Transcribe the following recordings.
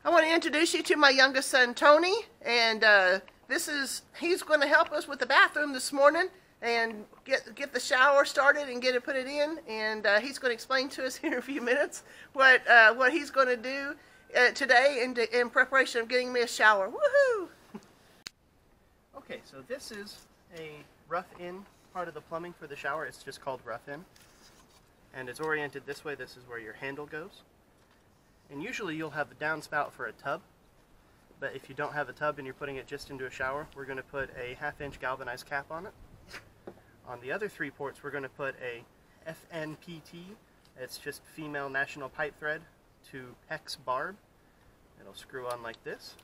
I want to introduce you to my youngest son, Tony, and he's going to help us with the bathroom this morning and get the shower started and put it in, and he's going to explain to us here in a few minutes what he's going to do today in preparation of getting me a shower. Woohoo! Okay, so this is a rough-in part of the plumbing for the shower. It's just called rough-in, and it's oriented this way. This is where your handle goes. And usually you'll have a downspout for a tub, but if you don't have a tub and you're putting it just into a shower, we're going to put a 1/2-inch galvanized cap on it. On the other three ports, we're going to put a FNPT. It's just female national pipe thread to PEX barb. It'll screw on like this,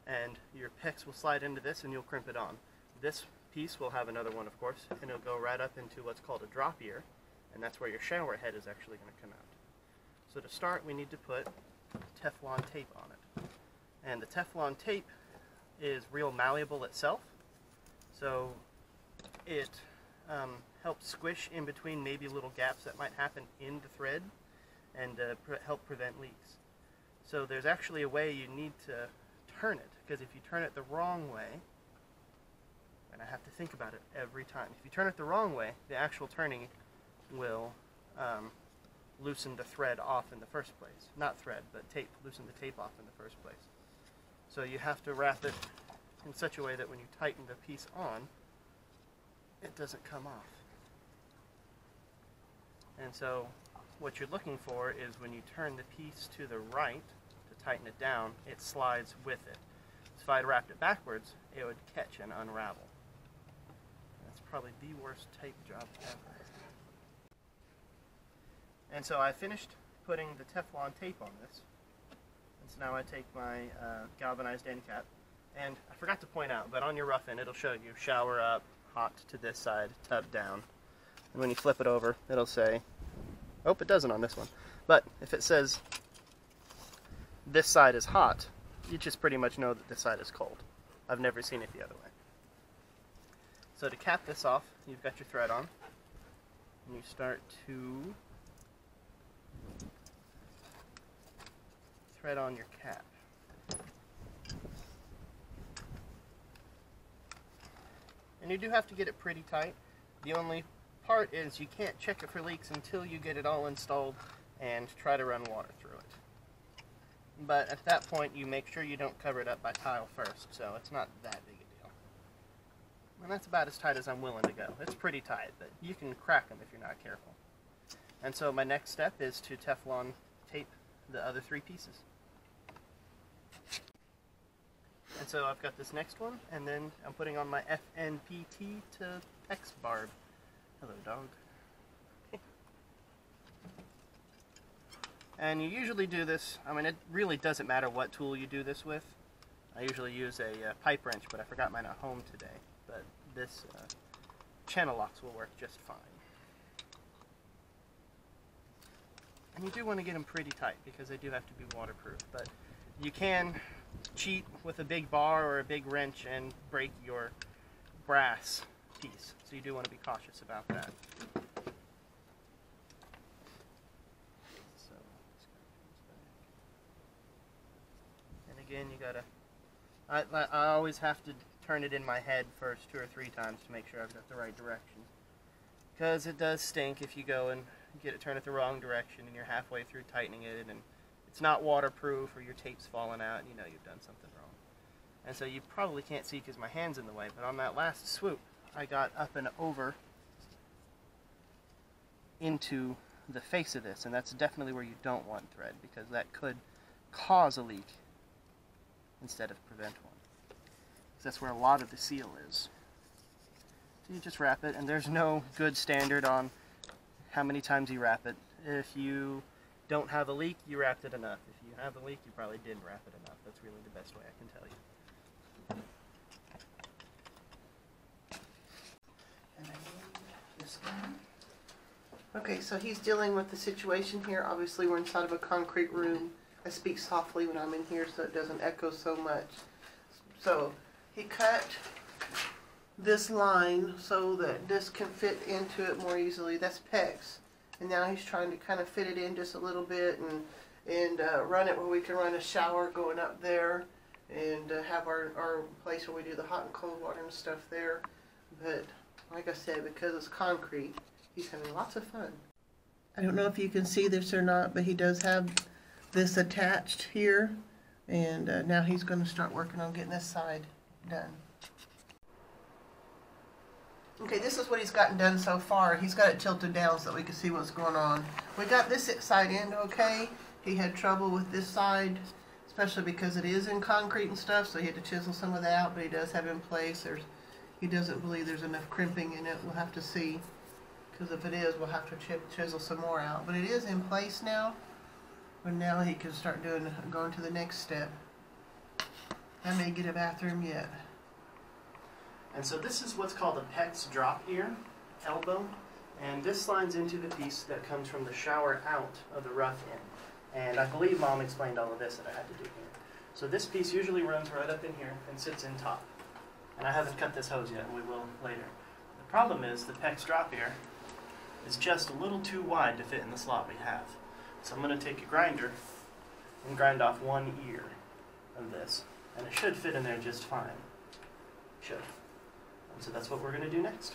and your PEX will slide into this and you'll crimp it on. This piece will have another one, of course, and it'll go right up into what's called a drop ear, and that's where your shower head is actually going to come out. So to start, we need to put Teflon tape on it. And the Teflon tape is real malleable itself, so it helps squish in between maybe little gaps that might happen in the thread and help prevent leaks. So there's actually a way you need to turn it, because if you turn it the wrong way, and I have to think about it every time, if you turn it the wrong way, the actual turning will loosen the thread off in the first place. Not thread, but tape. Loosen the tape off in the first place. So you have to wrap it in such a way that when you tighten the piece on, it doesn't come off. And so what you're looking for is when you turn the piece to the right to tighten it down, it slides with it. So if I had wrapped it backwards, it would catch and unravel. That's probably the worst tape job ever. And so I finished putting the Teflon tape on this, and so now I take my galvanized end cap, and I forgot to point out, but on your rough-in it'll show you shower up, hot to this side, tub down, and when you flip it over it'll say, oh, it doesn't on this one, but if it says this side is hot, you just pretty much know that this side is cold. I've never seen it the other way. So to cap this off, you've got your thread on, and you start to thread on your cap. And you do have to get it pretty tight. The only part is you can't check it for leaks until you get it all installed and try to run water through it. But at that point you make sure you don't cover it up by tile first, so it's not that big a deal. And that's about as tight as I'm willing to go. It's pretty tight, but you can crack them if you're not careful. And so my next step is to Teflon tape the other three pieces. And so I've got this next one, and then I'm putting on my FNPT to PEX barb. Hello, dog. And you usually do this, I mean, it really doesn't matter what tool you do this with. I usually use a pipe wrench, but I forgot mine at home today. But this channel locks will work just fine. And you do want to get them pretty tight because they do have to be waterproof, but you can cheat with a big bar or a big wrench and break your brass piece, so you do want to be cautious about that. So, and again, you gotta, I always have to turn it in my head first 2 or 3 times to make sure I've got the right direction, because it does stink if you go and turn it the wrong direction and you're halfway through tightening it and it's not waterproof or your tape's falling out and you know you've done something wrong. And so you probably can't see because my hand's in the way, but on that last swoop I got up and over into the face of this, and that's definitely where you don't want thread because that could cause a leak instead of prevent one. Because that's where a lot of the seal is. So you just wrap it, and there's no good standard on how many times you wrap it. If you don't have a leak, you wrapped it enough. If you have a leak, you probably didn't wrap it enough. That's really the best way I can tell you. And I need this one. Okay, so he's dealing with the situation here. Obviously, we're inside of a concrete room. I speak softly when I'm in here so it doesn't echo so much. So he cut this line so that this can fit into it more easily. That's PEX. And now he's trying to kind of fit it in just a little bit, and run it where we can run a shower going up there and have our place where we do the hot and cold water and stuff there. But like I said, because it's concrete, he's having lots of fun. I don't know if you can see this or not, but he does have this attached here, and now he's going to start working on getting this side done. Okay, this is what he's gotten done so far. He's got it tilted down so that we can see what's going on. We got this side in okay. He had trouble with this side, especially because it is in concrete and stuff, so he had to chisel some of that out, but he does have it in place. He doesn't believe there's enough crimping in it. We'll have to see, because if it is, we'll have to chisel some more out. But it is in place now, and now he can start going to the next step. I may get a bathroom yet. And so this is what's called a PEX drop ear elbow, and this slides into the piece that comes from the shower out of the rough in. And I believe Mom explained all of this that I had to do here. So this piece usually runs right up in here and sits in top. And I haven't cut this hose yet, and we will later. The problem is the PEX drop ear is just a little too wide to fit in the slot we have. So I'm going to take a grinder and grind off one ear of this, and it should fit in there just fine. Should. And so that's what we're going to do next.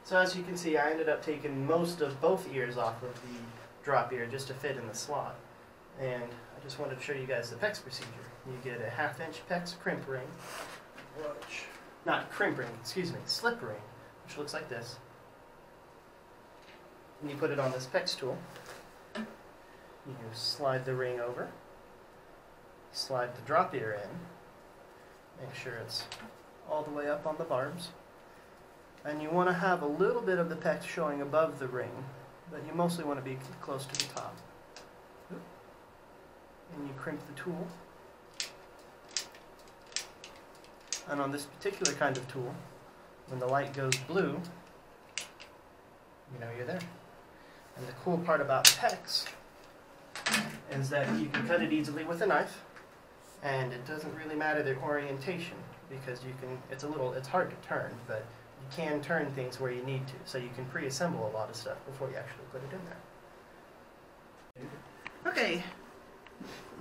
So as you can see, I ended up taking most of both ears off of the drop ear just to fit in the slot. And I just wanted to show you guys the PEX procedure. You get a 1/2 inch PEX crimp ring, slip ring, which looks like this. And you put it on this PEX tool. You slide the ring over, slide the drop ear in, make sure it's all the way up on the barbs. And you want to have a little bit of the PEX showing above the ring, but you mostly want to be close to the top. And you crimp the tool. And on this particular kind of tool, when the light goes blue, you know you're there. And the cool part about PEX is that you can cut it easily with a knife, and it doesn't really matter the orientation, because you can, it's hard to turn, but you can turn things where you need to, so you can pre-assemble a lot of stuff before you actually put it in there. Okay,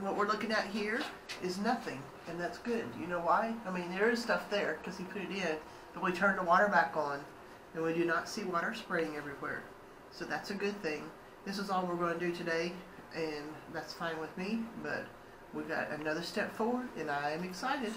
what we're looking at here is nothing, and that's good. You know why? I mean, there is stuff there because he put it in, but we turned the water back on, and we do not see water spraying everywhere. So that's a good thing. This is all we're going to do today, and that's fine with me, but we've got another step forward, and I am excited.